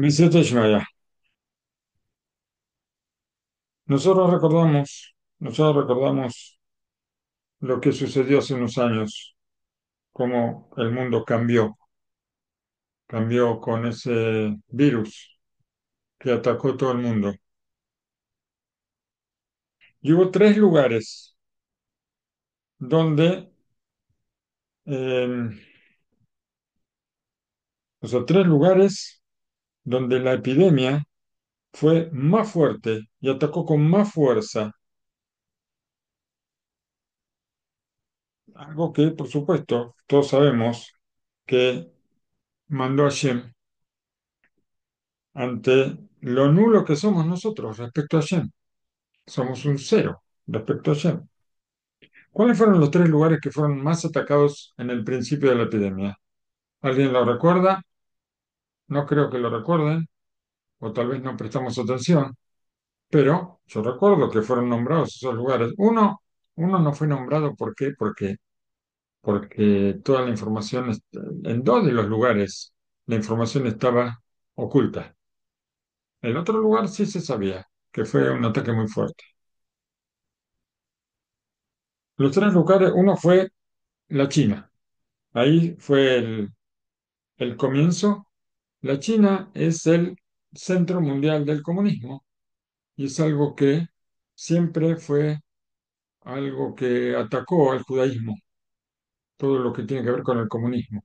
Vicente Ismaya, nosotros recordamos lo que sucedió hace unos años, cómo el mundo cambió con ese virus que atacó todo el mundo. Y hubo tres lugares donde, eh, tres lugares donde la epidemia fue más fuerte y atacó con más fuerza, algo que, por supuesto, todos sabemos que mandó a Hashem ante lo nulo que somos nosotros respecto a Hashem. Somos un cero respecto a Hashem. ¿Cuáles fueron los tres lugares que fueron más atacados en el principio de la epidemia? ¿Alguien lo recuerda? No creo que lo recuerden, o tal vez no prestamos atención, pero yo recuerdo que fueron nombrados esos lugares. Uno no fue nombrado, ¿por qué? Porque toda la información, en dos de los lugares, la información estaba oculta. El otro lugar sí se sabía, que fue un ataque muy fuerte. Los tres lugares, uno fue la China. Ahí fue el comienzo. La China es el centro mundial del comunismo y es algo que siempre fue algo que atacó al judaísmo, todo lo que tiene que ver con el comunismo.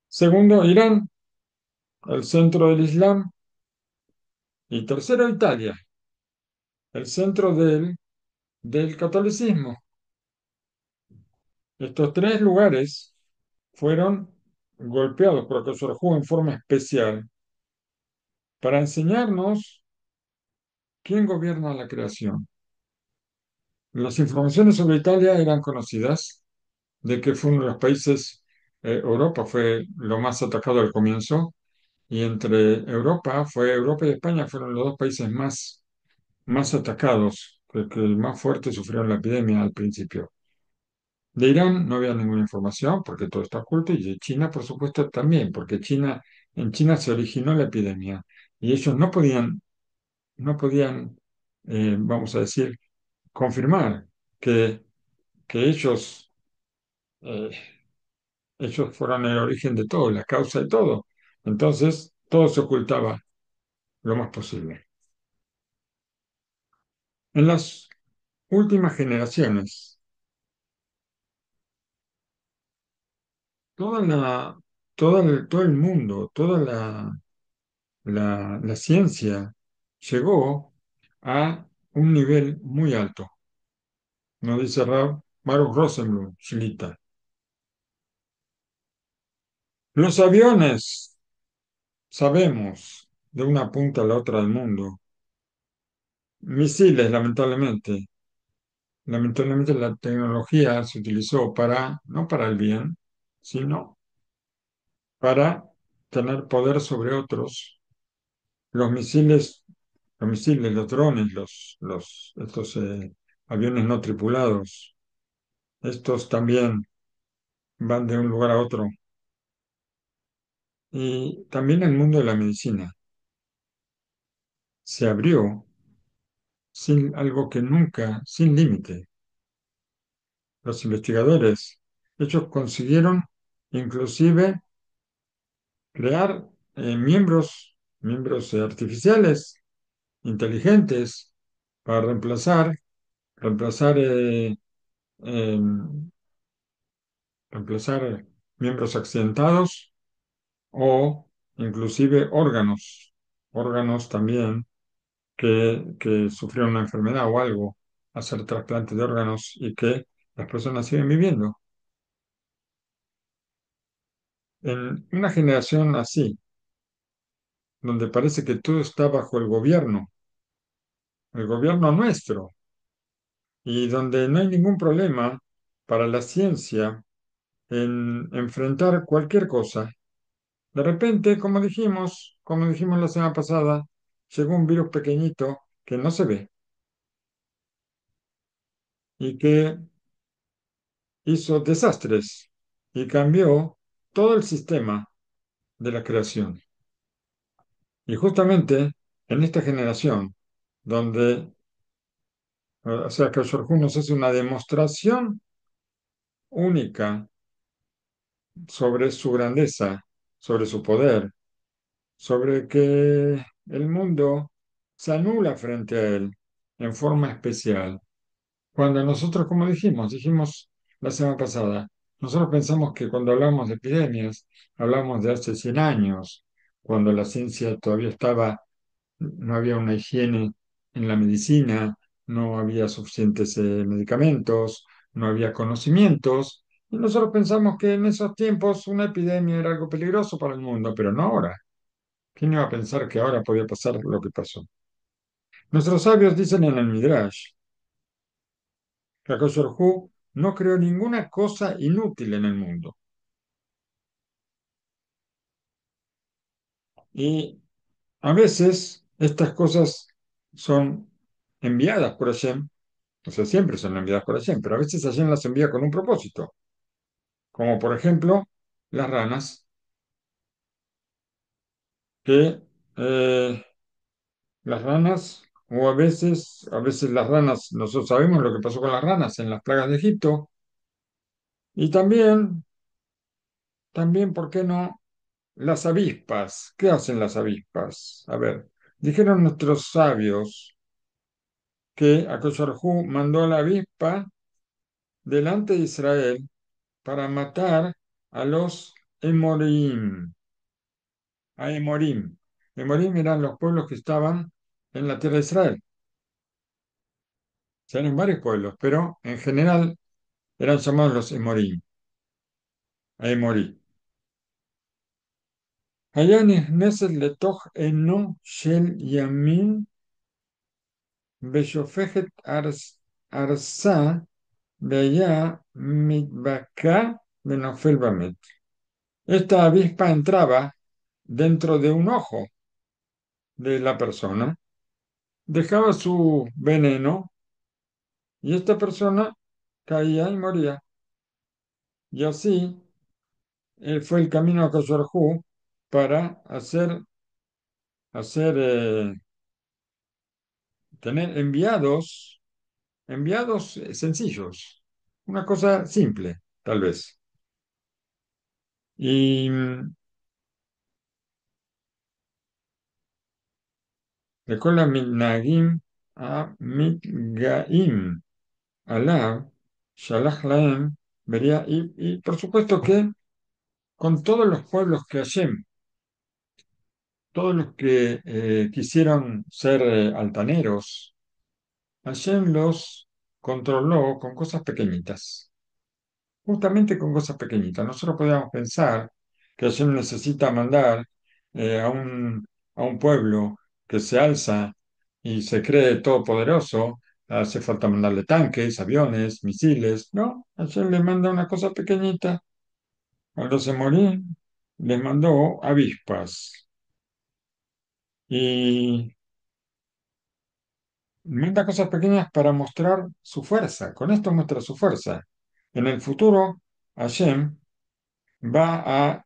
Segundo, Irán, el centro del Islam. Y tercero, Italia, el centro del catolicismo. Estos tres lugares fueron golpeados por el Sorjú en forma especial para enseñarnos quién gobierna la creación. Las informaciones sobre Italia eran conocidas, de que fue uno de los países, Europa fue lo más atacado al comienzo, y entre Europa y España fueron los dos países más atacados, que más fuerte sufrieron la epidemia al principio. De Irán no había ninguna información porque todo está oculto, y de China, por supuesto, también, porque en China se originó la epidemia y ellos no podían, vamos a decir, confirmar que, que eh, ellos fueron el origen de todo, la causa de todo. Entonces, todo se ocultaba lo más posible. En las últimas generaciones, toda la, todo el mundo, toda la ciencia llegó a un nivel muy alto. Nos dice Baruch Rosenblum, Shlita. Los aviones, sabemos, de una punta a la otra del mundo. Misiles, lamentablemente. Lamentablemente la tecnología se utilizó no para el bien, sino para tener poder sobre otros. Los misiles, los drones, estos aviones no tripulados, estos también van de un lugar a otro. Y también el mundo de la medicina se abrió sin algo que nunca, sin límite. Los investigadores, ellos consiguieron inclusive crear miembros artificiales inteligentes para reemplazar, em, reemplazar miembros accidentados o inclusive órganos también que sufrieron una enfermedad o algo, hacer trasplante de órganos y que las personas siguen viviendo. En una generación así, donde parece que todo está bajo el gobierno nuestro, y donde no hay ningún problema para la ciencia en enfrentar cualquier cosa. De repente, como dijimos la semana pasada, llegó un virus pequeñito que no se ve y que hizo desastres y cambió todo el sistema de la creación. Y justamente en esta generación, donde, o sea, que George nos hace una demostración única sobre su grandeza, sobre su poder, sobre que el mundo se anula frente a él en forma especial. Cuando nosotros, como dijimos la semana pasada, nosotros pensamos que cuando hablamos de epidemias, hablamos de hace 100 años, cuando la ciencia todavía estaba, no había una higiene en la medicina, no había suficientes medicamentos, no había conocimientos, y nosotros pensamos que en esos tiempos una epidemia era algo peligroso para el mundo, pero no ahora. ¿Quién iba a pensar que ahora podía pasar lo que pasó? Nuestros sabios dicen en el Midrash que Akadosh Baruj Hu no creó ninguna cosa inútil en el mundo. Y a veces estas cosas son enviadas por Hashem, o sea, siempre son enviadas por Hashem, pero a veces Hashem las envía con un propósito, como por ejemplo las ranas, que las ranas, o a veces las ranas, nosotros sabemos lo que pasó con las ranas en las plagas de Egipto, y también, ¿por qué no? Las avispas, ¿qué hacen las avispas? A ver, dijeron nuestros sabios que Akosharjú mandó a la avispa delante de Israel para matar a los Emorim, a Emorim. Emorim eran los pueblos que estaban en la tierra de Israel. Se eran varios pueblos, pero en general eran llamados los Emorim, a Emorí. Allá נכנסת לתוך עינו של ימין ושופכת ארסה veía mitbacá de Nofel Bamet. Esta avispa entraba dentro de un ojo de la persona, dejaba su veneno y esta persona caía y moría. Y así fue el camino a Kosorjú para hacer tener enviados sencillos, una cosa simple, tal vez. Y de Kola Mitnagim a Mitgaim. Alá, Shalach Laem, vería, y por supuesto que con todos los pueblos que Hashem, todos los que quisieron ser altaneros, Hashem los controló con cosas pequeñitas, justamente con cosas pequeñitas. Nosotros podríamos pensar que Hashem necesita mandar a un pueblo que se alza y se cree todopoderoso. Hace falta mandarle tanques, aviones, misiles. No, Hashem le manda una cosa pequeñita. Cuando se morí, les mandó avispas. Y manda cosas pequeñas para mostrar su fuerza. Con esto muestra su fuerza. En el futuro, Hashem va a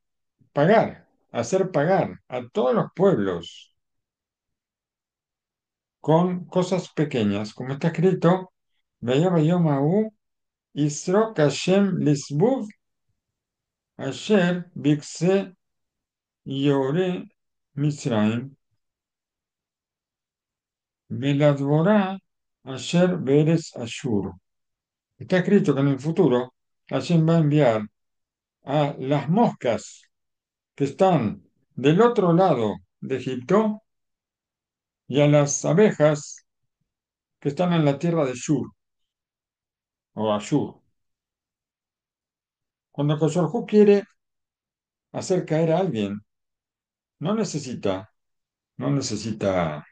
pagar, a hacer pagar a todos los pueblos con cosas pequeñas, como está escrito, Veía Bayomahu, Isrok Hashem Lisbuv, Asher Bikse Yore Misraim, Veladvorá, Asher Beres Ashur. Está escrito que en el futuro Hashem va a enviar a las moscas que están del otro lado de Egipto y a las abejas que están en la tierra de Shur o Ashur. Cuando Kosorjú quiere hacer caer a alguien, no necesita, no necesita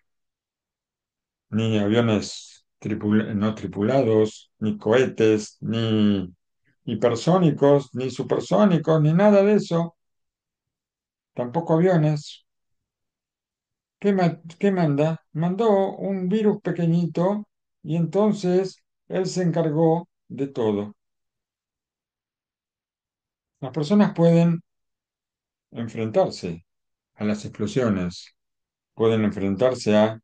ni aviones no tripulados, ni cohetes, ni hipersónicos, ni supersónicos, ni nada de eso, tampoco aviones. ¿Qué manda? Mandó un virus pequeñito y entonces él se encargó de todo. Las personas pueden enfrentarse a las explosiones, pueden enfrentarse a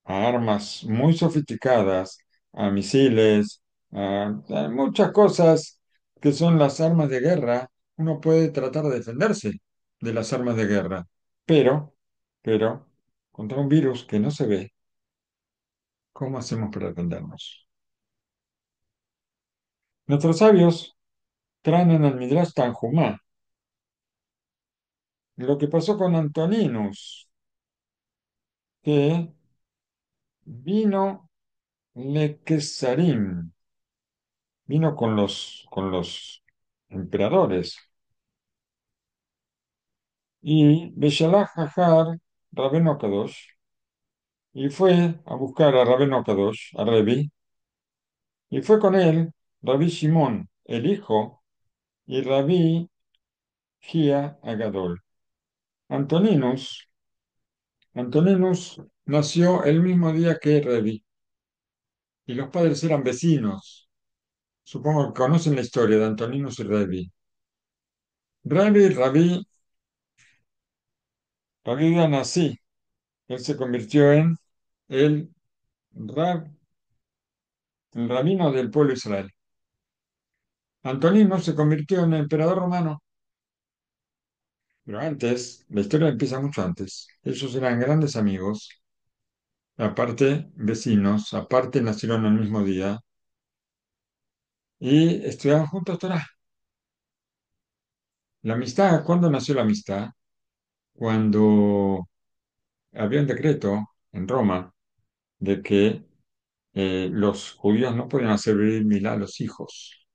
armas muy sofisticadas, a misiles, a muchas cosas que son las armas de guerra. Uno puede tratar de defenderse de las armas de guerra, pero, pero, contra un virus que no se ve, ¿cómo hacemos para defendernos? Nuestros sabios traen en el Midrash Tanjumá lo que pasó con Antoninus, que vino Lequesarim, vino con los emperadores. Y Beshalach Hajar, Rabeno Kadosh, y fue a buscar a Rabeno Kadosh, a Revi, y fue con él Rabbi Shimon, el hijo, y Rabbi Gia Agadol. Antoninus, Antoninus nació el mismo día que Revi, y los padres eran vecinos. Supongo que conocen la historia de Antoninus y Revi. Rabbi de Anasí, él se convirtió en el, rab, el rabino del pueblo de Israel. Antonino se convirtió en emperador romano, pero antes, la historia empieza mucho antes. Ellos eran grandes amigos, aparte vecinos, aparte nacieron el mismo día y estudiaban juntos Torah. La amistad, ¿cuándo nació la amistad? Cuando había un decreto en Roma de que los judíos no podían hacer vivir milá a los hijos.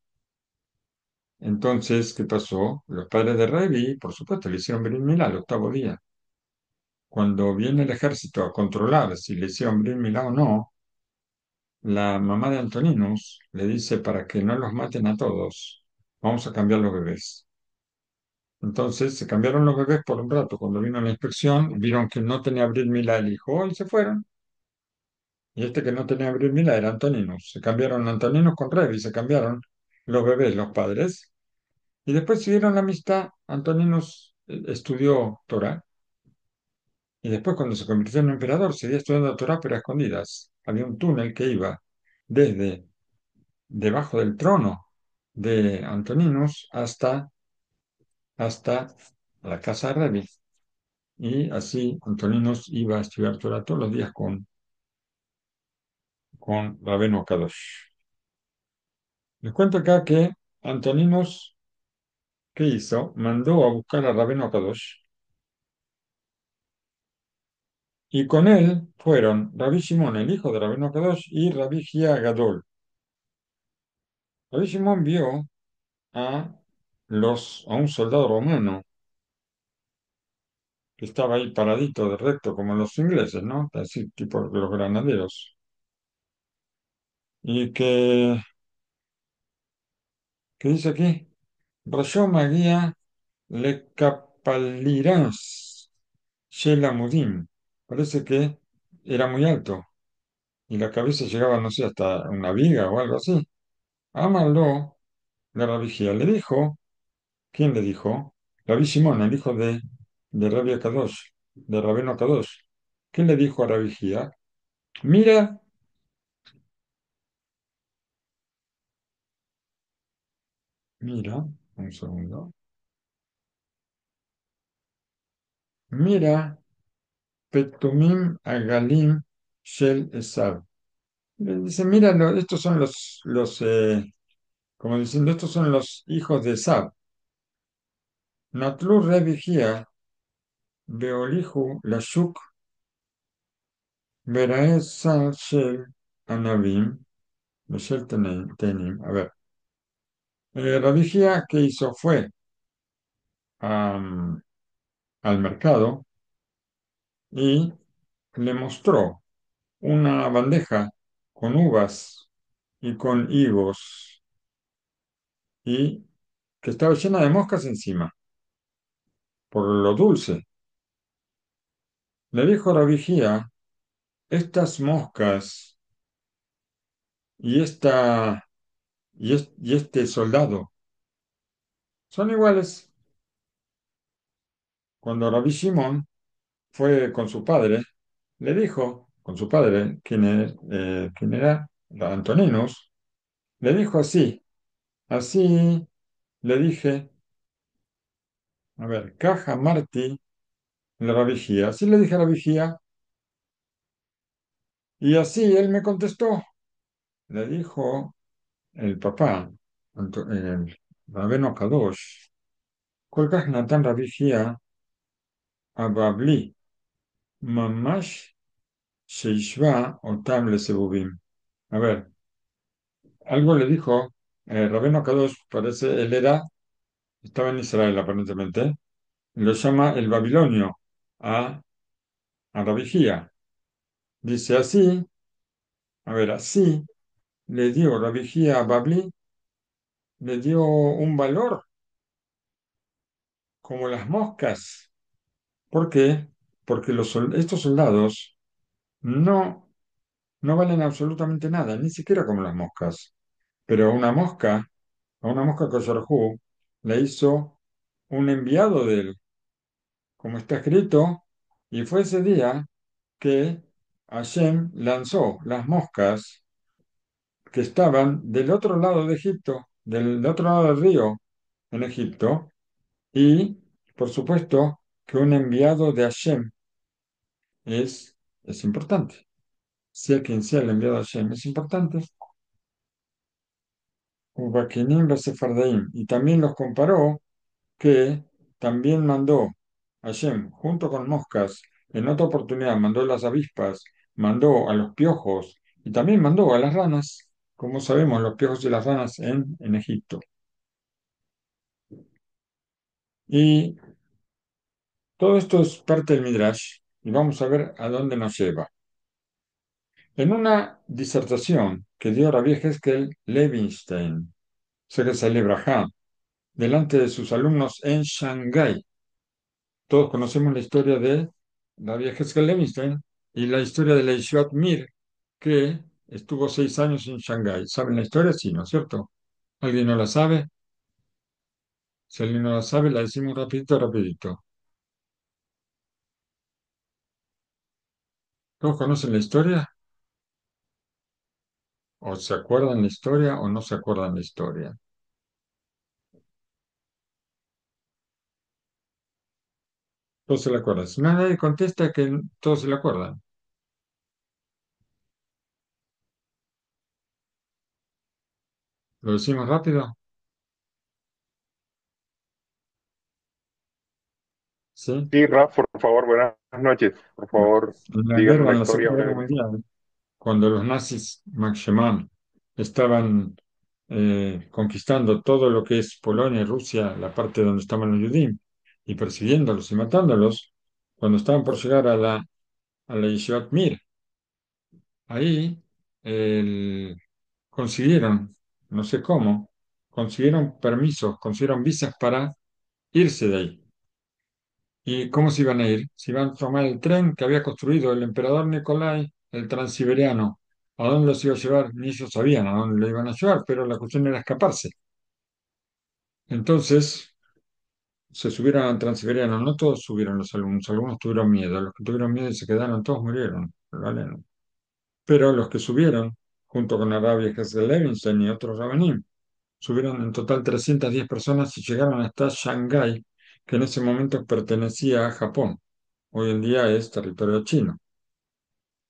Entonces, ¿qué pasó? Los padres de Revi, por supuesto, le hicieron Brit Milá al octavo día. Cuando viene el ejército a controlar si le hicieron Brit Milá o no, la mamá de Antoninus le dice para que no los maten a todos, vamos a cambiar los bebés. Entonces se cambiaron los bebés por un rato. Cuando vino la inspección, vieron que no tenía Brit Milá el hijo y se fueron. Y este que no tenía Brit Milá era Antoninus. Se cambiaron Antoninus con Revi, se cambiaron los bebés, los padres. Y después siguieron la amistad. Antoninus estudió Torah. Y después, cuando se convirtió en emperador, seguía estudiando Torah, pero a escondidas. Había un túnel que iba desde debajo del trono de Antoninus hasta la casa de Revi. Y así Antoninus iba a estudiar Torah todos los días con Rabeno Kadosh. Les cuento acá que Antoninus, ¿qué hizo? Mandó a buscar a Rabeno Kadosh. Y con él fueron Rabbi Shimon, el hijo de Rabeno Kadosh, y Rabbi Gia Gadol. Rabbi Shimon vio a, a un soldado romano que estaba ahí paradito de recto, como los ingleses, ¿no? Así, tipo los granaderos. Y que dice aquí, Rayó Magia le capalirás Shelamudim. Parece que era muy alto y la cabeza llegaba, no sé, hasta una viga o algo así. Amarlo, la rabigía le dijo, ¿quién le dijo? Rabbi Simón, el hijo de Rabbi Kadosh, de Rabeno Kadosh. ¿Qué le dijo a Rabigía? Mira, mira, un segundo. Mira, Petumim Agalim Shel Esab. Le dice, mira, estos son como diciendo, estos son los hijos de Esab. Natlu Rebijía, Beolihu Lashuk, Beraesa Shel Anabim, Shel Tenim. A ver, Rebijía, ¿qué hizo? Fue am, al mercado y le mostró una bandeja con uvas y con higos y que estaba llena de moscas encima, por lo dulce. Le dijo la vigía, estas moscas y, y este soldado son iguales. Cuando Rabbi Shimon fue con su padre, le dijo, con su padre, quién era, Antoninus, le dijo así, le dije, a ver, caja Martí, la vigía, así le dije a la vigía, y así él me contestó, le dijo el papá, el Rabeno Kadosh, colcas Natan Rabijía, Ababli, Mamash, Sheishva, Otam Lesebubim. A ver, algo le dijo, Rabeno Kadosh, parece, estaba en Israel aparentemente, lo llama el babilonio a Rabijía. Dice así, a ver, así le dio Rabijía a Babli, le dio un valor como las moscas. ¿Por qué? Porque estos soldados no, no valen absolutamente nada, ni siquiera como las moscas. Pero a una mosca Koyorjú, le hizo un enviado de él, como está escrito, y fue ese día que Hashem lanzó las moscas que estaban del otro lado de Egipto, del otro lado del río en Egipto, y por supuesto que un enviado de Hashem es, es importante. Sea quien sea el enviado de Hashem, es importante. Ubaquinim Sefardaim. Y también los comparó que también mandó Hashem, junto con moscas, en otra oportunidad mandó las avispas, mandó a los piojos y también mandó a las ranas, como sabemos, los piojos y las ranas en Egipto. Y todo esto es parte del Midrash y vamos a ver a dónde nos lleva. En una disertación que dio Rabbi Heskel Levinstein, sé que celebra delante de sus alumnos en Shanghái. Todos conocemos la historia de Rabbi Heskel Levinstein y la historia de la Yeshivat Mir, que estuvo 6 años en Shanghái. ¿Saben la historia? Sí, ¿no es cierto? ¿Alguien no la sabe? Si alguien no la sabe, la decimos rapidito. ¿Todos conocen la historia? ¿O se acuerdan la historia o no se acuerdan la historia? Todos se la acuerdan. Si nadie contesta que todos se la acuerdan. ¿Lo decimos rápido? ¿Sí? Sí, Raf, por favor, buenas noches. Por Bueno, favor, en la díganos guerra, la en la historia Segunda Guerra brevemente. Mundial, cuando los nazis, Max Schumann, estaban conquistando todo lo que es Polonia y Rusia, la parte donde estaban los judíos, y persiguiéndolos y matándolos, cuando estaban por llegar a la Yeshivat Mir, ahí consiguieron, no sé cómo, consiguieron permisos, consiguieron visas para irse de ahí. ¿Y cómo se iban a ir? Se iban a tomar el tren que había construido el emperador Nicolai, el Transiberiano. ¿A dónde los iba a llevar? Ni ellos sabían a dónde lo iban a llevar, pero la cuestión era escaparse. Entonces se subieron al Transiberiano. No todos subieron los algunos tuvieron miedo. Los que tuvieron miedo y se quedaron, todos murieron. ¿Vale? Pero los que subieron, junto con Arabia Gesell Levinstein y otros rabanim, subieron en total 310 personas y llegaron hasta Shanghái, que en ese momento pertenecía a Japón. Hoy en día es territorio chino.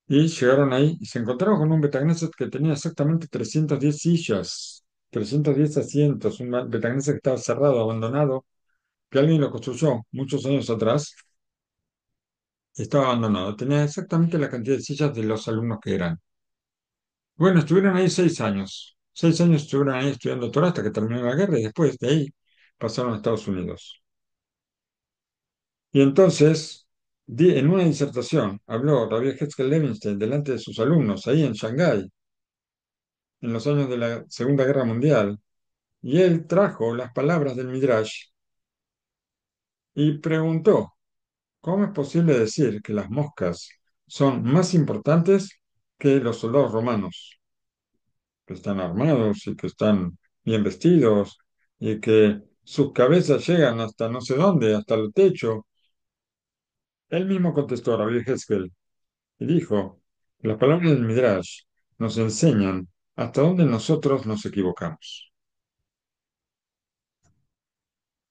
Y llegaron ahí y se encontraron con un Betagneset que tenía exactamente 310 sillas, 310 asientos, un Betagneset que estaba cerrado, abandonado, que alguien lo construyó muchos años atrás, y estaba abandonado. Tenía exactamente la cantidad de sillas de los alumnos que eran. Bueno, estuvieron ahí 6 años. 6 años estuvieron ahí estudiando Torah hasta que terminó la guerra y después de ahí pasaron a Estados Unidos. Y entonces, en una disertación, habló Rabbi Hetzkel Levinstein delante de sus alumnos ahí en Shanghái, en los años de la Segunda Guerra Mundial, y él trajo las palabras del Midrash y preguntó, ¿cómo es posible decir que las moscas son más importantes que los soldados romanos, que están armados y que están bien vestidos y que sus cabezas llegan hasta no sé dónde, hasta el techo? Él mismo contestó, Rabbi Heskel, y dijo, las palabras del Midrash nos enseñan hasta dónde nosotros nos equivocamos.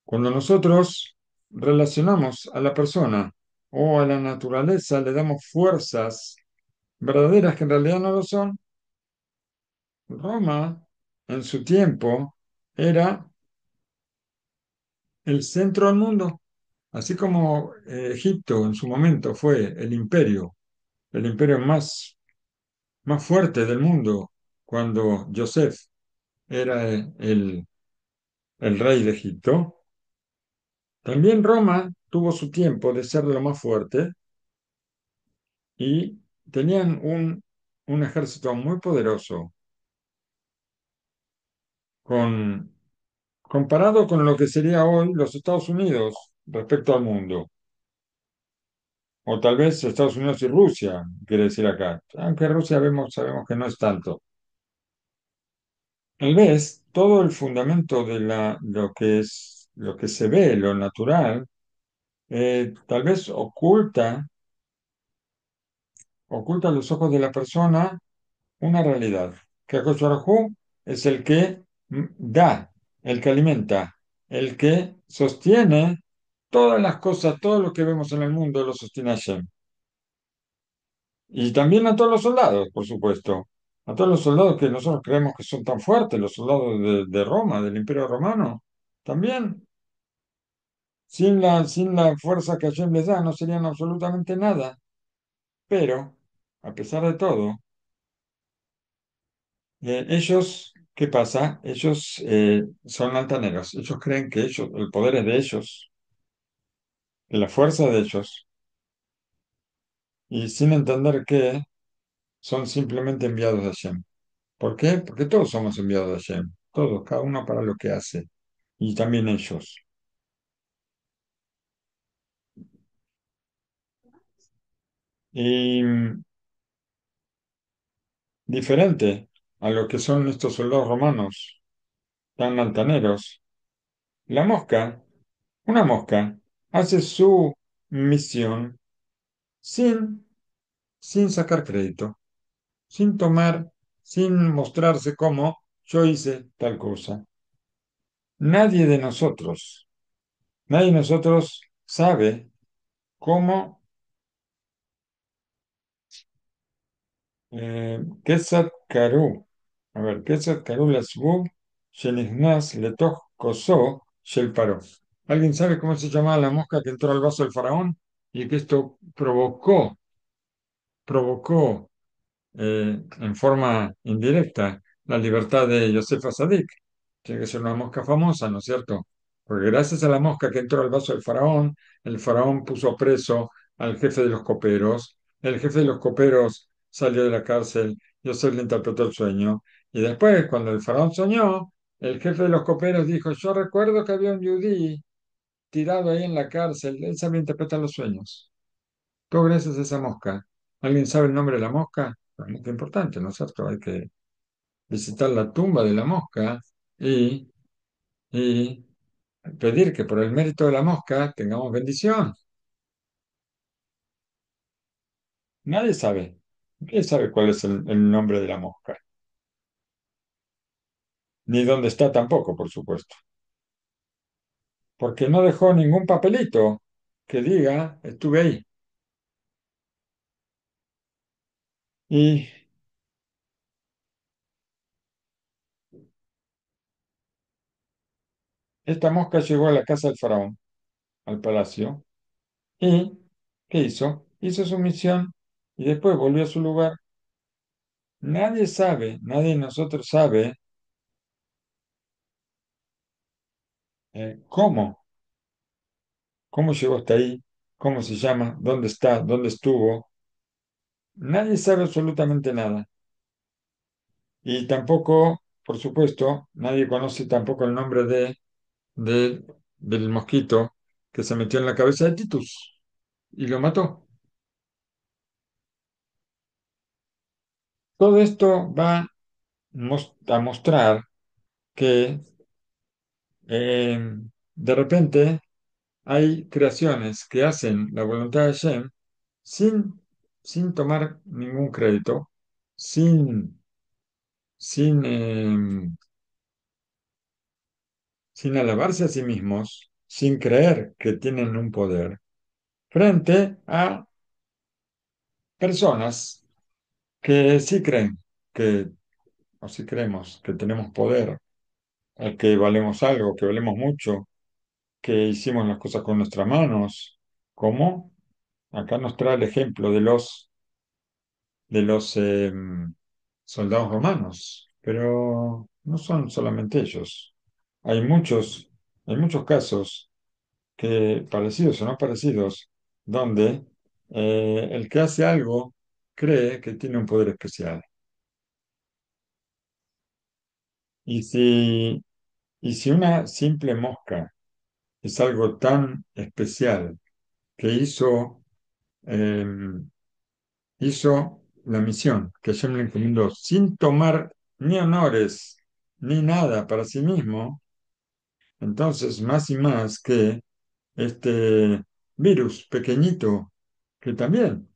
Cuando nosotros relacionamos a la persona o a la naturaleza, le damos fuerzas verdaderas que en realidad no lo son. Roma, en su tiempo, era el centro del mundo, así como Egipto en su momento fue el imperio más fuerte del mundo cuando Joseph era el rey de Egipto. También Roma tuvo su tiempo de ser de lo más fuerte y tenían un ejército muy poderoso con, comparado con lo que sería hoy los Estados Unidos respecto al mundo, o tal vez Estados Unidos y Rusia, quiere decir acá, aunque Rusia sabemos que no es tanto. Tal vez todo el fundamento de lo que se ve, lo natural, tal vez oculta a los ojos de la persona una realidad, que Akadosh Baruj Hu es el que da, el que alimenta, el que sostiene todas las cosas, todo lo que vemos en el mundo lo sostiene Hashem. Y también a todos los soldados, por supuesto. A todos los soldados que nosotros creemos que son tan fuertes, los soldados de Roma, del Imperio Romano, también, sin la fuerza que Hashem les da, no serían absolutamente nada. Pero, a pesar de todo, ellos, ¿qué pasa? Ellos son altaneros. Ellos creen que ellos, el poder es de ellos, que la fuerza de ellos, y sin entender que son simplemente enviados de Hashem. ¿Por qué? Porque todos somos enviados de Hashem, todos, cada uno para lo que hace, y también ellos. Y diferente a lo que son estos soldados romanos tan altaneros, la mosca, una mosca, hace su misión sin, sin sacar crédito, sin tomar, sin mostrarse como yo hice tal cosa. Nadie de nosotros, nadie de nosotros sabe cómo Quetzat Karú. A ver, Quetzat Karú Lasbub, Shenichnas Letoch Kosó, Shel Paró. ¿Alguien sabe cómo se llamaba la mosca que entró al vaso del faraón? Y que esto provocó en forma indirecta la libertad de Yosef Sadik. Tiene que ser una mosca famosa, ¿no es cierto? Porque gracias a la mosca que entró al vaso del faraón, el faraón puso preso al jefe de los coperos, el jefe de los coperos salió de la cárcel, Yosef le interpretó el sueño, y después, cuando el faraón soñó, el jefe de los coperos dijo, yo recuerdo que había un yudí tirado ahí en la cárcel, él sabía interpretar los sueños. Todo gracias a esa mosca. ¿Alguien sabe el nombre de la mosca? Es muy importante, ¿no es cierto? Hay que visitar la tumba de la mosca y, y pedir que por el mérito de la mosca tengamos bendición. Nadie sabe. Nadie sabe cuál es el nombre de la mosca. Ni dónde está tampoco, por supuesto. Porque no dejó ningún papelito que diga, estuve ahí. Y esta mosca llegó a la casa del faraón, al palacio, y ¿qué hizo? Hizo su misión y después volvió a su lugar. Nadie sabe, nadie de nosotros sabe cómo, cómo llegó hasta ahí, cómo se llama, dónde está, dónde estuvo. Nadie sabe absolutamente nada. Y tampoco, por supuesto, nadie conoce tampoco el nombre de- del mosquito que se metió en la cabeza de Titus y lo mató. Todo esto va a mostrar que de repente hay creaciones que hacen la voluntad de Hashem sin, sin tomar ningún crédito, sin, sin, sin alabarse a sí mismos, sin creer que tienen un poder, frente a personas que sí creen que, o sí creemos que tenemos poder, que valemos algo, que valemos mucho, que hicimos las cosas con nuestras manos, como acá nos trae el ejemplo de los soldados romanos, pero no son solamente ellos. Hay muchos, hay muchos casos que, parecidos o no parecidos, donde el que hace algo cree que tiene un poder especial. Y si, y si una simple mosca es algo tan especial que eh, hizo la misión que Hashem le encomendó sin tomar ni honores ni nada para sí mismo, entonces más y más que este virus pequeñito que también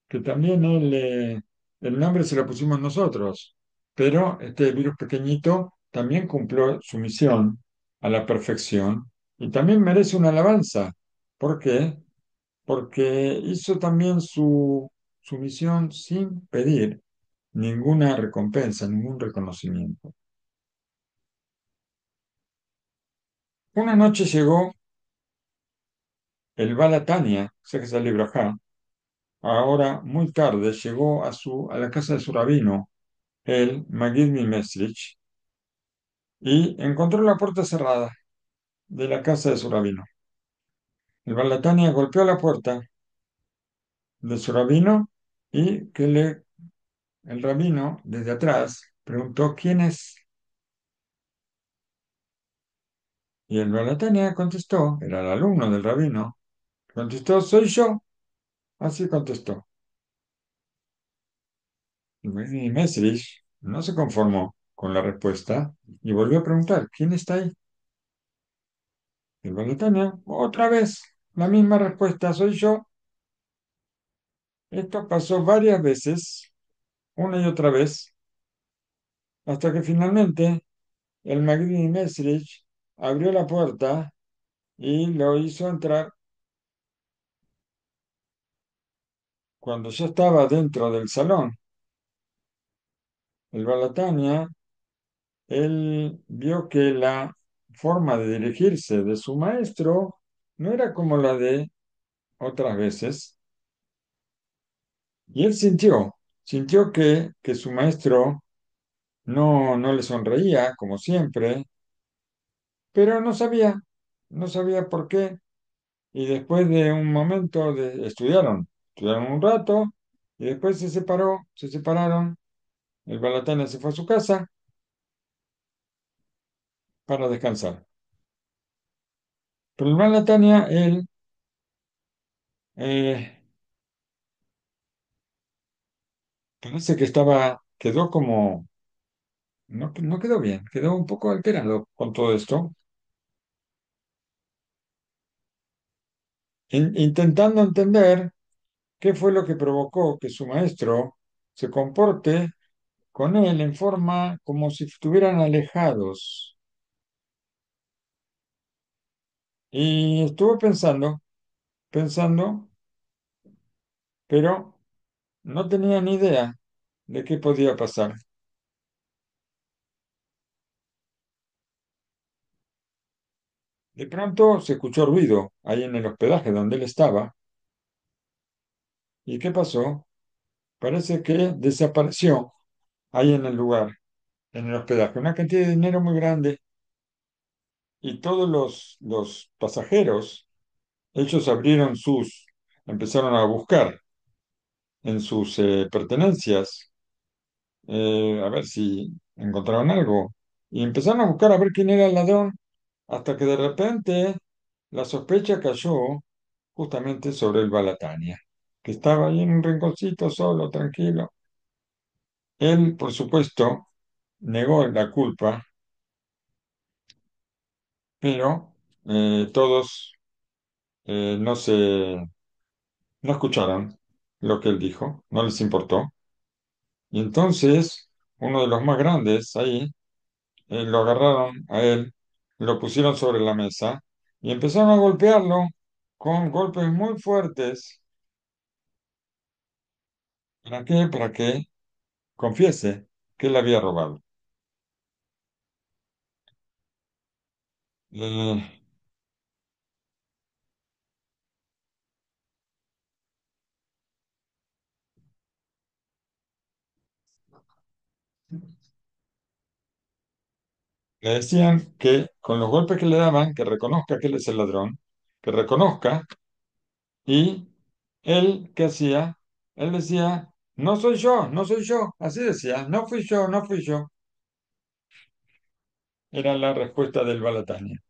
el nombre se lo pusimos nosotros, pero este virus pequeñito también cumplió su misión a la perfección y también merece una alabanza. ¿Por qué? Porque hizo también su misión sin pedir ninguna recompensa, ningún reconocimiento. Una noche llegó el Bala Tania, sé que es el libro acá, ahora muy tarde llegó a la casa de su rabino, el Magid Mesrich, y encontró la puerta cerrada de la casa de su rabino. El Balatania golpeó la puerta de su rabino y el rabino desde atrás preguntó quién es. Y el Balatania contestó, era el alumno del rabino, contestó, soy yo. Así contestó. Y Mesrich no se conformó con la respuesta y volvió a preguntar, ¿quién está ahí? El Balatania, otra vez, la misma respuesta, soy yo. Esto pasó varias veces, una y otra vez, hasta que finalmente el Magni Mesrich abrió la puerta y lo hizo entrar. Cuando ya estaba dentro del salón, el Balatania, él vio que la forma de dirigirse de su maestro no era como la de otras veces, y él sintió que su maestro no le sonreía, como siempre, pero no sabía por qué. Y después de un momento estudiaron un rato y después se separaron. El Balatania se fue a su casa para descansar. Pero el Balatania, él eh, parece que quedó como, no quedó bien, quedó un poco alterado con todo esto, intentando entender qué fue lo que provocó que su maestro se comporte con él en forma como si estuvieran alejados. Y estuvo pensando, pero no tenía ni idea de qué podía pasar. De pronto se escuchó ruido ahí en el hospedaje donde él estaba. ¿Y qué pasó? Parece que desapareció ahí en el lugar, en el hospedaje, una cantidad de dinero muy grande. Y todos los pasajeros, ellos empezaron a buscar en sus pertenencias, a ver si encontraron algo. Y empezaron a buscar a ver quién era el ladrón, hasta que de repente la sospecha cayó justamente sobre el Balatania, que estaba ahí en un rinconcito solo, tranquilo. Él, por supuesto, negó la culpa, pero todos. no no escucharon lo que él dijo, no les importó. Y entonces uno de los más grandes ahí, lo agarraron a él, lo pusieron sobre la mesa y empezaron a golpearlo con golpes muy fuertes. ¿Para qué? Para que confiese que él había robado. Eh, Le decían que con los golpes que le daban, que reconozca que él es el ladrón, que reconozca, y él, ¿qué hacía? Él decía, no soy yo, no soy yo, así decía, no fui yo, no fui yo. Era la respuesta del Balatania.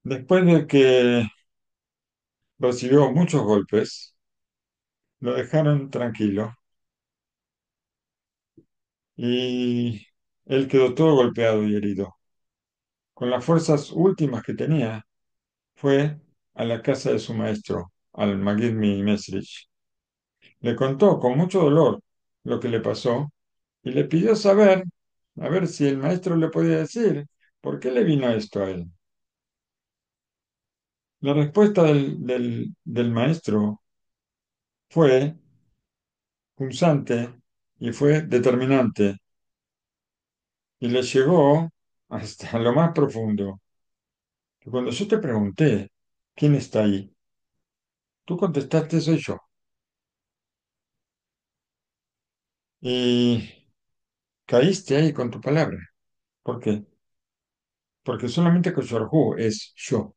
Después de que recibió muchos golpes, lo dejaron tranquilo y él quedó todo golpeado y herido. Con las fuerzas últimas que tenía, fue a la casa de su maestro, al Magid Mesrich. Le contó con mucho dolor lo que le pasó y le pidió saber, a ver si el maestro le podía decir por qué le vino esto a él. La respuesta del maestro fue punzante y fue determinante y le llegó hasta lo más profundo. Que cuando yo te pregunté quién está ahí, tú contestaste soy yo. Y caíste ahí con tu palabra. ¿Por qué? Porque solamente Hu es yo,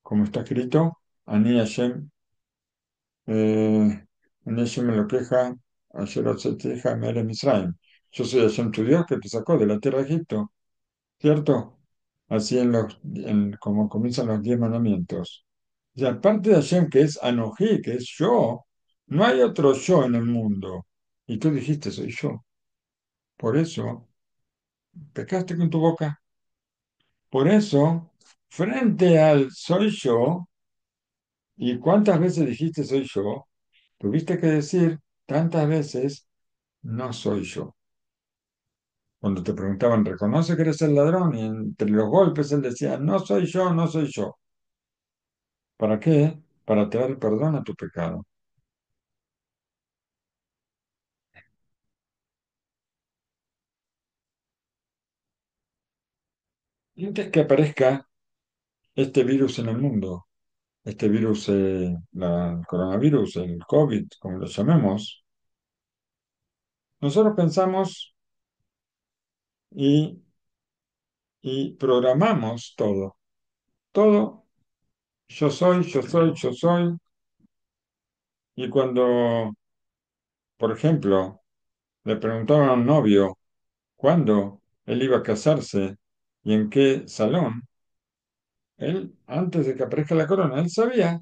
como está escrito, Ani Hashem, Ani Hashem me lo queja, Asher Otzeteja Mere Misraim. Yo soy Hashem tu Dios que te sacó de la tierra de Egipto, ¿cierto? Así como comienzan los 10 mandamientos. Y aparte de Hashem, que es Anoji, que es yo, no hay otro yo en el mundo. Y tú dijiste, soy yo. Por eso, pecaste con tu boca. Por eso, frente al soy yo, ¿y cuántas veces dijiste soy yo? Tuviste que decir tantas veces no soy yo. Cuando te preguntaban, ¿reconoce que eres el ladrón? Y entre los golpes él decía, no soy yo, no soy yo. ¿Para qué? Para traer perdón a tu pecado. Y antes que aparezca este virus en el mundo, este virus, el coronavirus, el COVID, como lo llamemos, nosotros pensamos y, y programamos todo. Todo, yo soy, yo soy, yo soy. Y cuando, por ejemplo, le preguntaban a un novio cuándo él iba a casarse y en qué salón, él, antes de que aparezca la corona, él sabía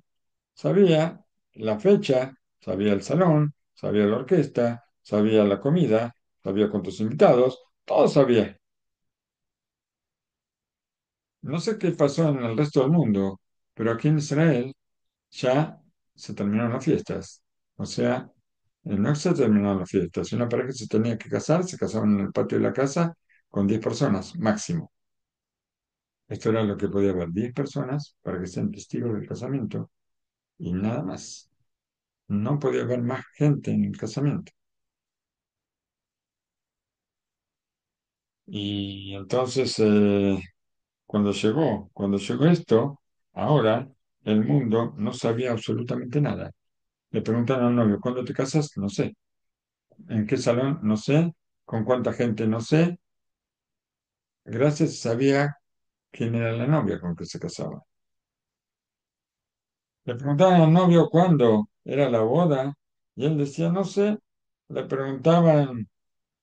la fecha, sabía el salón, sabía la orquesta, sabía la comida, sabía cuántos invitados, todo sabía. No sé qué pasó en el resto del mundo, pero aquí en Israel ya se terminaron las fiestas. O sea, no se terminaron las fiestas. Si una pareja se tenía que casar, se casaban en el patio de la casa con 10 personas, máximo. Esto era lo que podía haber, 10 personas para que sean testigos del casamiento y nada más. No podía haber más gente en el casamiento. Y entonces, cuando llegó esto, ahora el mundo no sabía absolutamente nada. Le preguntaron al novio, ¿cuándo te casaste? No sé. ¿En qué salón? No sé. ¿Con cuánta gente? No sé. Gracias, sabía quién era la novia con que se casaba. Le preguntaban al novio cuándo era la boda y él decía, no sé. Le preguntaban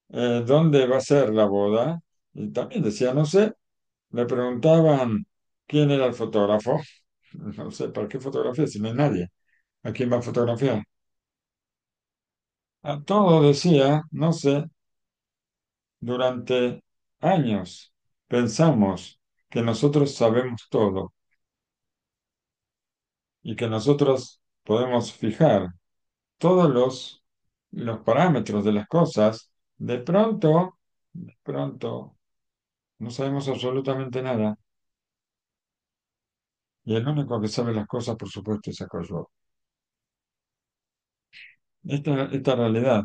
dónde va a ser la boda y también decía, no sé. Le preguntaban quién era el fotógrafo. No sé, ¿para qué fotografía si no hay nadie? ¿A quién va a fotografiar? A todo decía, no sé. Durante años pensamos que nosotros sabemos todo y que nosotros podemos fijar todos los parámetros de las cosas. De pronto, no sabemos absolutamente nada. Y el único que sabe las cosas, por supuesto, es yo. Esta realidad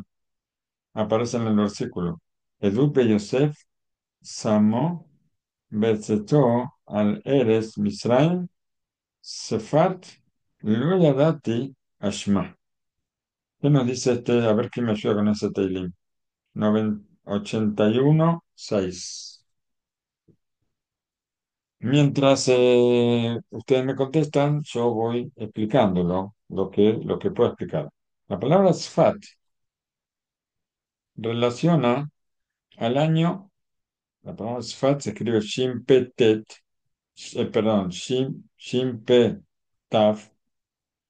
aparece en el versículo. Edut be Yosef samo betzeto al eres Misraim sefat lo yadati ashma. ¿Qué nos dice este? A ver quién me ayuda con ese Teilim. 81:6. Mientras ustedes me contestan, yo voy explicándolo, lo que puedo explicar. La palabra Sfat relaciona al año, la palabra Sfat se escribe Shin Pe Tet, perdón, Shin Pe Taf,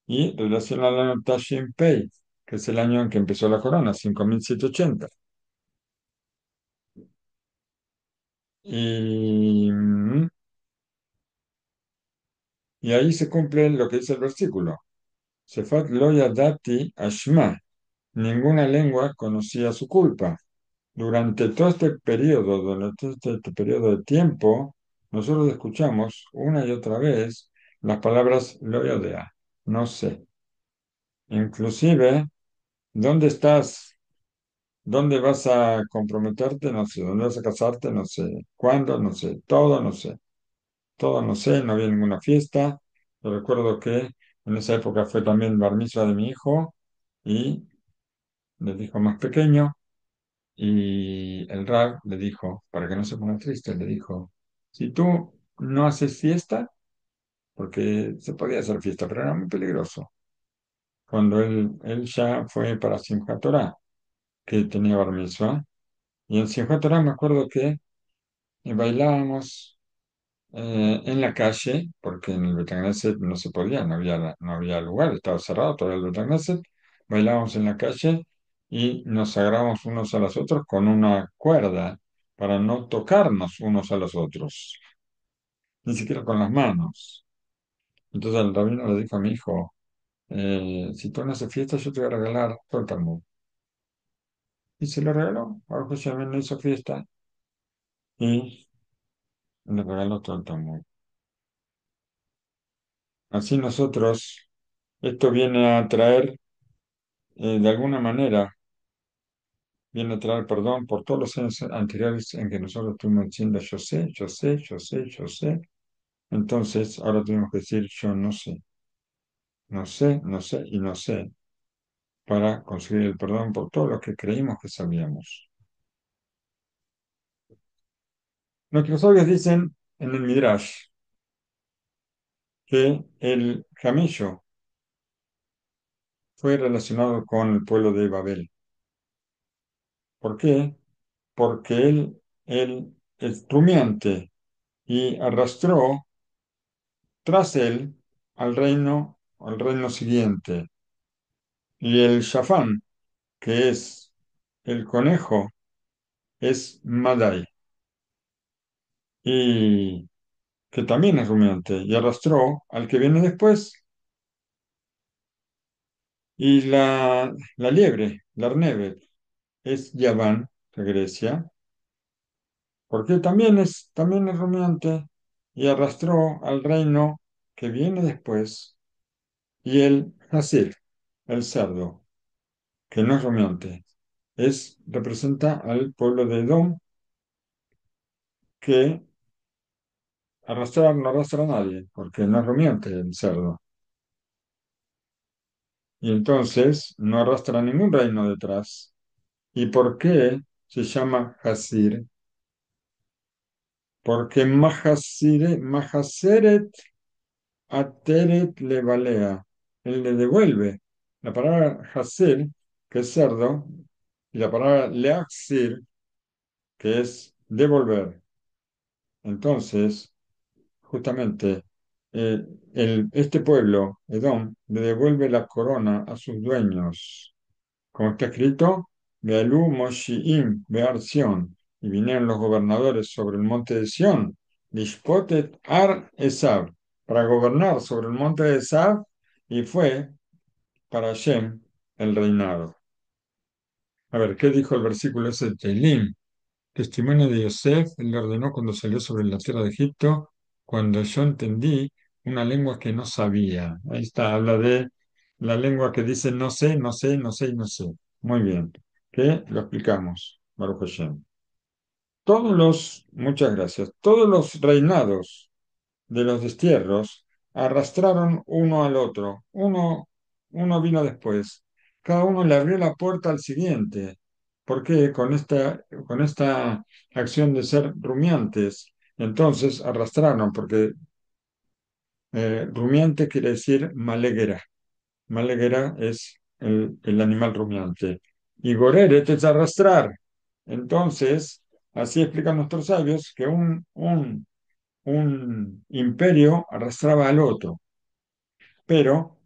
y relaciona al año Tashin Pei, que es el año en que empezó la corona, 5780. Y, mm, y ahí se cumple lo que dice el versículo. Sefat lo yadati ashma. Ninguna lengua conocía su culpa. Durante todo este periodo de tiempo, nosotros escuchamos una y otra vez las palabras lo yodea, no sé. Inclusive, ¿dónde estás? ¿Dónde vas a comprometerte? No sé. ¿Dónde vas a casarte? No sé. ¿Cuándo? No sé. Todo no sé. Todo no sé. No había ninguna fiesta. Yo recuerdo que en esa época fue también bar mitzvah de mi hijo y del hijo más pequeño. Y el Rab le dijo, para que no se ponga triste, le dijo, si tú no haces fiesta, porque se podía hacer fiesta, pero era muy peligroso. Cuando él ya fue para Simchat Torah, que tenía bar mitzvah, y en Simchat Torah me acuerdo que bailábamos en la calle, porque en el Bet Knesset no se podía, no había lugar, estaba cerrado todavía el Bet Knesset. Bailábamos en la calle y nos agarrábamos unos a los otros con una cuerda para no tocarnos unos a los otros, ni siquiera con las manos. Entonces el rabino le dijo a mi hijo, si tú no haces fiesta, yo te voy a regalar todo el Talmud. Y se lo regaló. Ahora José no hizo fiesta y le regaló todo el Talmud. Así nosotros, esto viene a traer de alguna manera viene a traer perdón por todos los años anteriores en que nosotros estuvimos diciendo yo sé, yo sé, yo sé, yo sé. Entonces, ahora tenemos que decir yo no sé, no sé, no sé y no sé para conseguir el perdón por todo lo que creímos que sabíamos. Nuestros sabios dicen en el Midrash que el camello fue relacionado con el pueblo de Babel. ¿Por qué? Porque él es rumiante y arrastró tras él al reino siguiente. Y el Shafán, que es el conejo, es Madai, y que también es rumiante, y arrastró al que viene después. Y la liebre, la arneve, es Yaván, de Grecia, porque también es rumiante, y arrastró al reino que viene después. Y el Hasir, el cerdo, que no es rumiante, representa al pueblo de Edom, que arrastrar no arrastra a nadie, porque no es rumiante el cerdo. Y entonces no arrastra ningún reino detrás. ¿Y por qué se llama Hasir? Porque Mahaseret Ateret le balea. Él le devuelve. La palabra Hasir, que es cerdo, y la palabra Leaxir, que es devolver. Entonces, justamente, este pueblo, Edom, le devuelve la corona a sus dueños. Como está escrito, Be'alu Moshiim Be'ar Sion. y vinieron los gobernadores sobre el monte de Sión, Lishpotet Ar Esab, para gobernar sobre el monte de Esab, y fue para Hashem el reinado. A ver, ¿qué dijo el versículo ese de Teilim? Testimonio de Yosef, él le ordenó cuando salió sobre la tierra de Egipto, cuando yo entendí una lengua que no sabía. Ahí está, habla de la lengua que dice no sé, no sé, no sé y no sé. Muy bien, ¿qué? Lo explicamos, Baruch Hashem. Muchas gracias, todos los reinados de los destierros arrastraron uno al otro. Uno vino después. Cada uno le abrió la puerta al siguiente. ¿Por qué? Con esta acción de ser rumiantes. Entonces arrastraron, porque rumiante quiere decir maleguera. Maleguera es el animal rumiante. Y goreret es arrastrar. Entonces, así explican nuestros sabios que un imperio arrastraba al otro, pero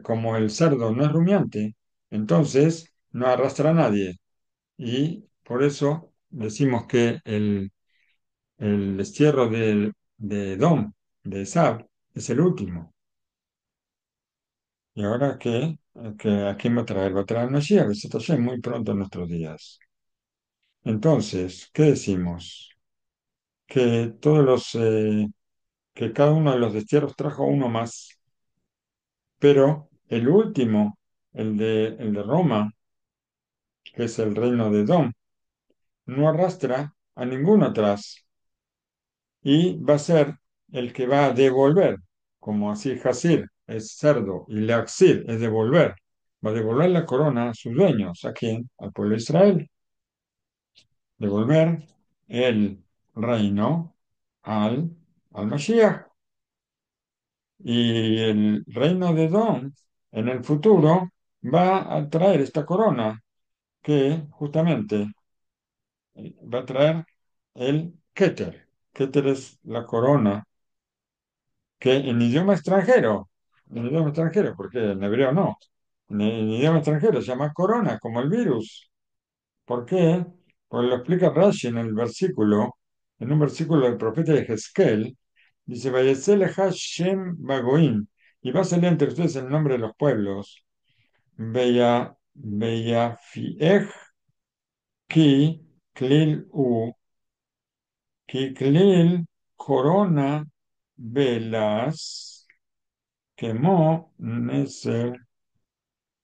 como el cerdo no es rumiante, entonces no arrastra a nadie. Y por eso decimos que el destierro de Edom, de Esab, es el último. ¿Y ahora qué? ¿A quién va a traer? Va a traer Mashiach, Besat Hashem, muy pronto en nuestros días. Entonces, ¿qué decimos? Que que cada uno de los destierros trajo uno más. Pero el último, el de Roma, que es el reino de Edom, no arrastra a ninguno atrás y va a ser el que va a devolver, como así Hasir es cerdo y Leaxir es devolver. Va a devolver la corona a sus dueños. ¿A quién? Al pueblo de Israel. Devolver el reino al Mashiach. Y el reino de Edom en el futuro va a traer esta corona que justamente va a traer el Keter. Keter es la corona que en idioma extranjero, porque en hebreo no, en idioma extranjero se llama corona, como el virus. ¿Por qué? Porque lo explica Rashi en un versículo del profeta de Ezequiel, dice, Vayetzel Hashem Bagoim, y va a salir entre ustedes el nombre de los pueblos, Fiech Ki Klil U, Kiklil corona velas quemó Neser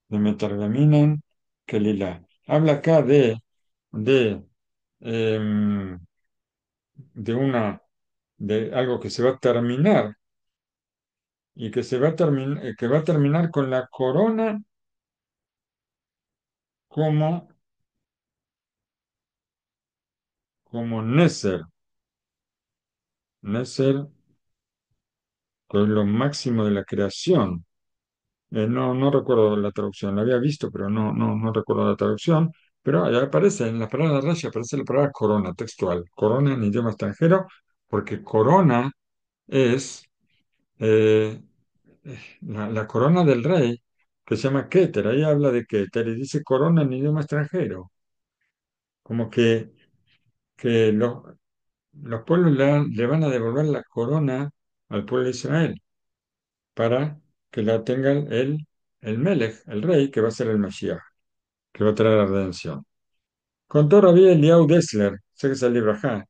de Metargaminan Kelila. Habla acá de, em, de algo que se va a terminar y que va a terminar con la corona como, como Neser. Neser, que es lo máximo de la creación. No recuerdo la traducción, la había visto, pero no recuerdo la traducción. Pero allá aparece, en las palabras de Rashi, aparece la palabra corona, textual. Corona en idioma extranjero, porque corona es eh, la corona del rey, que se llama Keter. Ahí habla de Keter y dice corona en idioma extranjero. Como que los pueblos le van a devolver la corona al pueblo de Israel para que la tenga el Melech, el rey, que va a ser el Mashiach, que va a traer la redención. Contó Rabbi Eliyahu Dessler, sé que es el Librajá,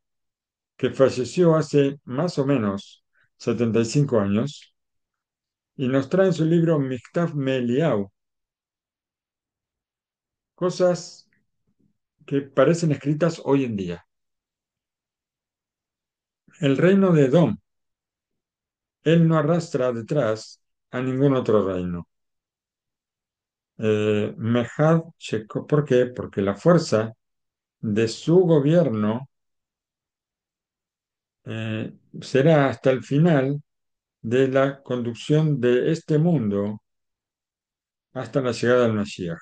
que falleció hace más o menos 75 años, y nos trae en su libro Mikhtav Me'Eliyahu cosas que parecen escritas hoy en día. El reino de Edom, él no arrastra detrás a ningún otro reino. ¿Por qué? Porque la fuerza de su gobierno será hasta el final de la conducción de este mundo hasta la llegada del Mashiach.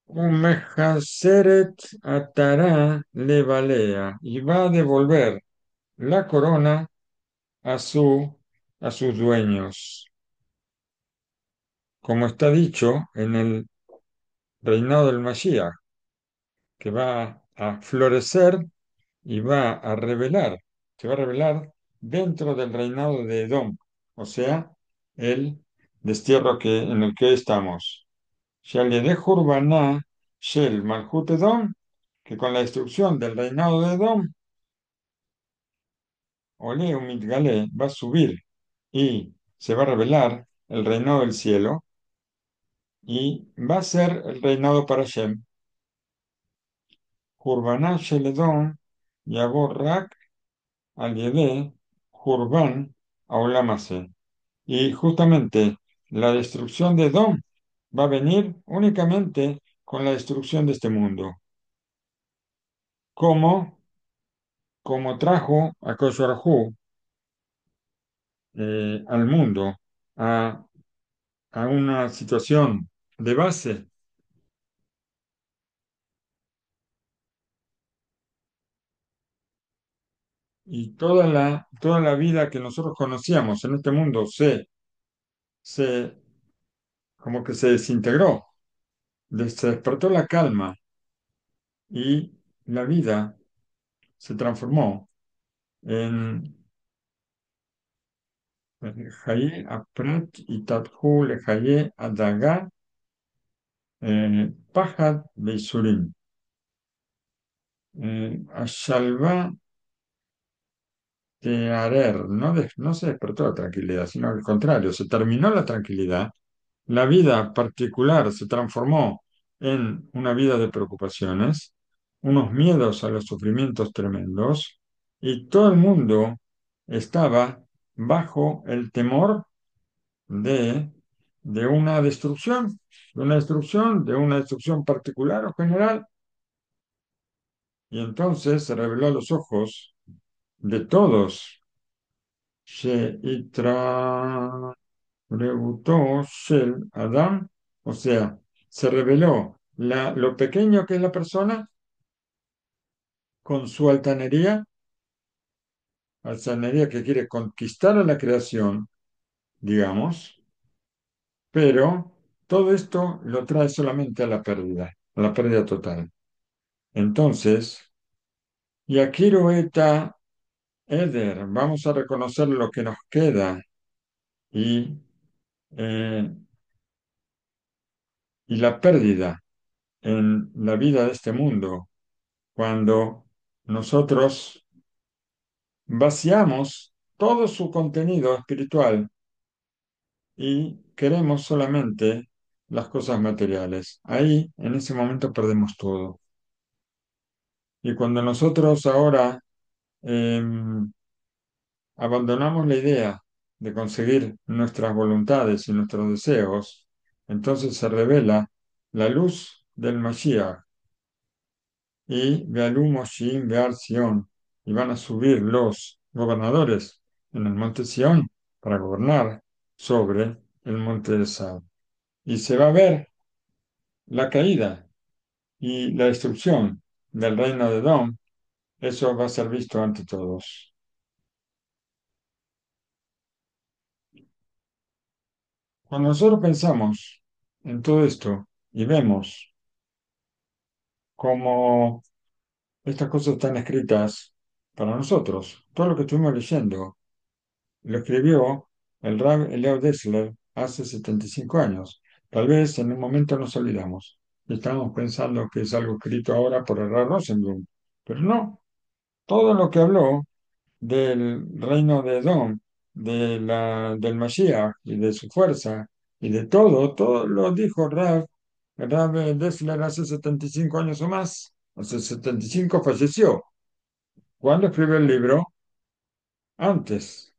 Umehaseret atará levalea y va a devolver la corona a a sus dueños, como está dicho en el reinado del Mashiach. que va a florecer y va a revelar, se va a revelar dentro del reinado de Edom, o sea, el destierro en el que estamos. Shel Hurbaná Shel Malhut Edom, que con la destrucción del reinado de Edom, Ole Umidgale va a subir y se va a revelar el reinado del cielo y va a ser el reinado para Shem. Hurbaná Shel Edom, Yabor Rak al Yedé, Hurban, Aulamase. Y justamente la destrucción de Edom va a venir únicamente con la destrucción de este mundo. Como, como trajo a Koshorhu al mundo a, a una situación de base y toda la vida que nosotros conocíamos en este mundo se como que se desintegró, se despertó la calma y la vida se transformó en Jaye Aprat y Tadhu le Jaye Adaga Pajad Beisurim. Ashalva Tearer, no se despertó la tranquilidad, sino al contrario, se terminó la tranquilidad. La vida particular se transformó en una vida de preocupaciones, unos miedos a los sufrimientos tremendos, y todo el mundo estaba bajo el temor de, de una destrucción particular o general. Y entonces se reveló a los ojos de todos. Preguntó Shel Adam, o sea, se reveló lo pequeño que es la persona con su altanería que quiere conquistar a la creación, digamos, pero todo esto lo trae solamente a la pérdida total. Entonces, Yakiru eta Eder, vamos a reconocer lo que nos queda y, eh, y la pérdida en la vida de este mundo cuando nosotros vaciamos todo su contenido espiritual y queremos solamente las cosas materiales. Ahí, en ese momento, perdemos todo. Y cuando nosotros ahora abandonamos la idea de conseguir nuestras voluntades y nuestros deseos, entonces se revela la luz del Mashiach y Bealú Moshin Bear Sion, y van a subir los gobernadores en el monte Sión para gobernar sobre el monte de Sad. Y se va a ver la caída y la destrucción del reino de Edom, eso va a ser visto ante todos. Cuando nosotros pensamos en todo esto y vemos cómo estas cosas están escritas para nosotros, todo lo que estuvimos leyendo, lo escribió el Rab Leo Dessler hace 75 años. Tal vez en un momento nos olvidamos y estamos pensando que es algo escrito ahora por el Rab Rosenblum. Pero no, todo lo que habló del reino de Edom, del Mashiach y de su fuerza y de todo lo dijo el Rab Dessler hace 75 años o más. Hace 75 falleció. ¿Cuándo escribió el libro? Antes.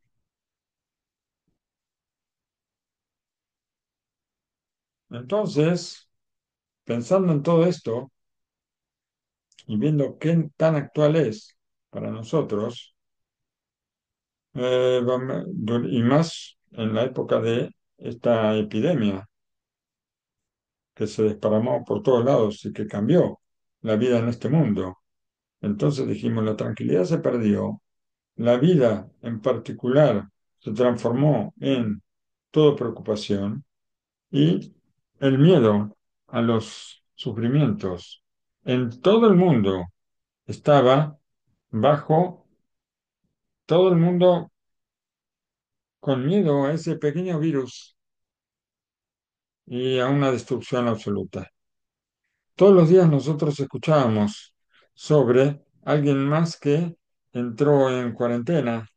Entonces, pensando en todo esto y viendo qué tan actual es para nosotros, y más en la época de esta epidemia que se desparramó por todos lados y que cambió la vida en este mundo. Entonces dijimos, la tranquilidad se perdió, la vida en particular se transformó en toda preocupación y el miedo a los sufrimientos en todo el mundo estaba bajo, todo el mundo con miedo a ese pequeño virus y a una destrucción absoluta. Todos los días nosotros escuchábamos sobre alguien más que entró en cuarentena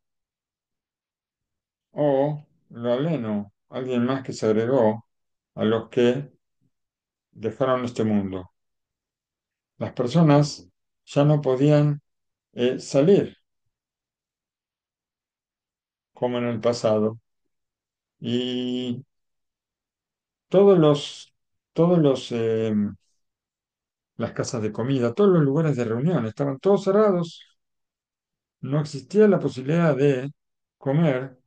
o, lo aleno, alguien más que se agregó a los que dejaron este mundo. Las personas ya no podían salir como en el pasado y todos los, todos los, las casas de comida, todos los lugares de reunión estaban todos cerrados. No existía la posibilidad de comer,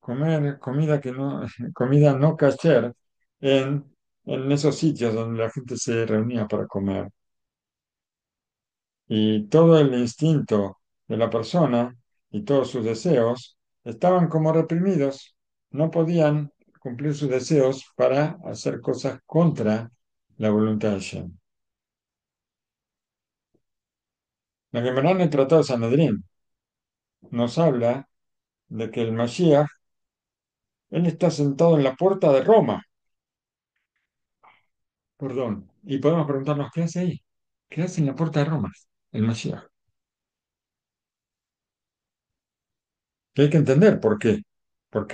comer comida que no, comida no kasher en esos sitios donde la gente se reunía para comer. Y todo el instinto de la persona y todos sus deseos estaban como reprimidos, no podían cumplir sus deseos para hacer cosas contra la voluntad de Hashem. La Gemara en el Tratado de Sanedrín nos habla de que el Mashiach, él está sentado en la puerta de Roma, perdón, y podemos preguntarnos, ¿qué hace ahí? ¿Qué hace en la puerta de Roma el Mashiach? Que hay que entender por qué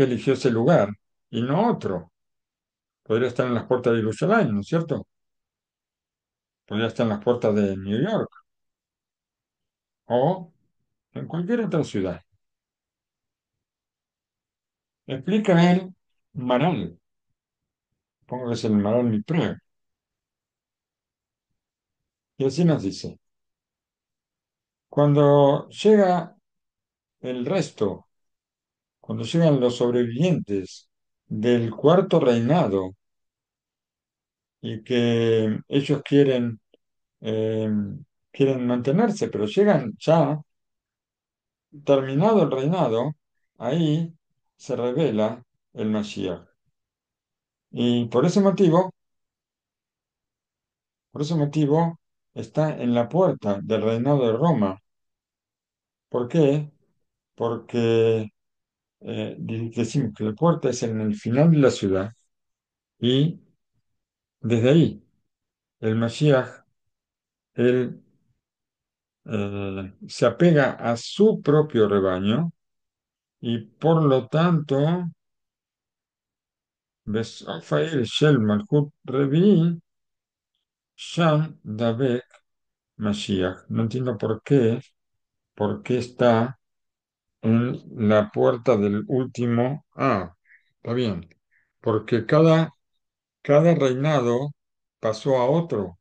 eligió ese lugar y no otro. Podría estar en las puertas de Jerusalén, ¿no es cierto? Podría estar en las puertas de New York o en cualquier otra ciudad. Explica el Maral, pongo que es el Maral Mipré, y así nos dice, cuando llega el resto, cuando llegan los sobrevivientes del cuarto reinado y que ellos eh, quieren mantenerse, pero llegan ya terminado el reinado, ahí se revela el Mashiach. Y por ese motivo está en la puerta del reinado de Roma. ¿Por qué? Porque decimos que la puerta es en el final de la ciudad y desde ahí el Mashiach, él se apega a su propio rebaño y por lo tanto, Besofael Shel Malchut Revi, Sham Davek Mashiach. No entiendo por qué está en la puerta del último. Ah, está bien. Porque cada reinado pasó a otro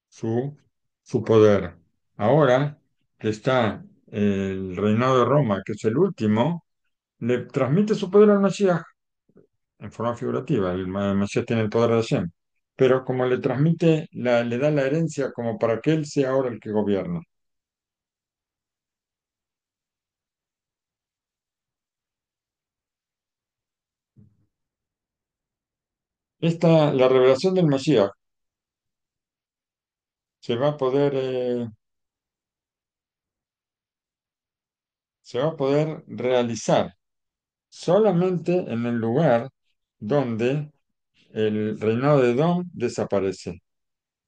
su, su poder. Ahora que está el reinado de Roma, que es el último, le transmite su poder al Mashiach en forma figurativa. El Mashiach tiene el poder de Hashem. Pero como le transmite, le da la herencia como para que él sea ahora el que gobierna. La revelación del Mashiach se va a poder, se va a poder realizar solamente en el lugar donde el reinado de Edom desaparece.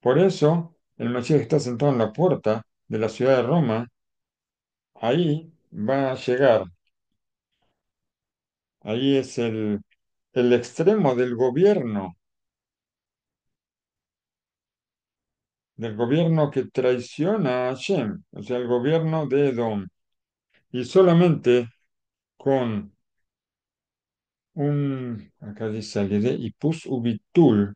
Por eso, el Mashiach está sentado en la puerta de la ciudad de Roma. Ahí va a llegar, ahí es el extremo del gobierno que traiciona a Hashem, o sea, el gobierno de Edom. Y solamente con acá dice, y pus ubitul,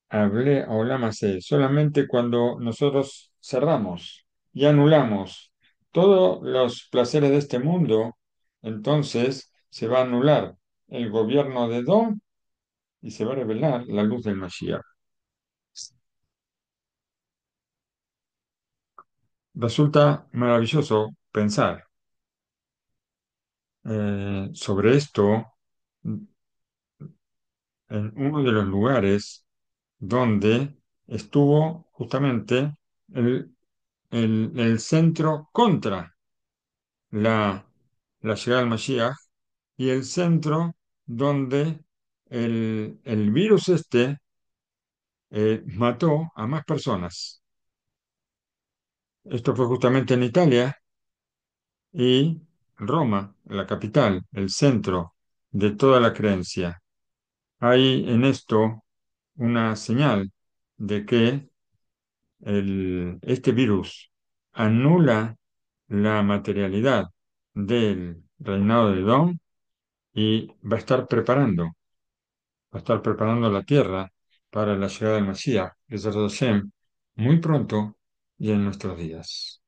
hablé a Olamase, solamente cuando nosotros cerramos y anulamos todos los placeres de este mundo, entonces se va a anular el gobierno de Edom y se va a revelar la luz del Mashiach. Resulta maravilloso pensar sobre esto en uno de los lugares donde estuvo justamente el, el centro contra la, la llegada del Mashiach y el centro donde el virus este mató a más personas. Esto fue justamente en Italia y Roma, la capital, el centro de toda la creencia. Hay en esto una señal de que este virus anula la materialidad del reinado de Edom y va a estar preparando la tierra para la llegada del Mesías, Besar Hashem, muy pronto y en nuestros días.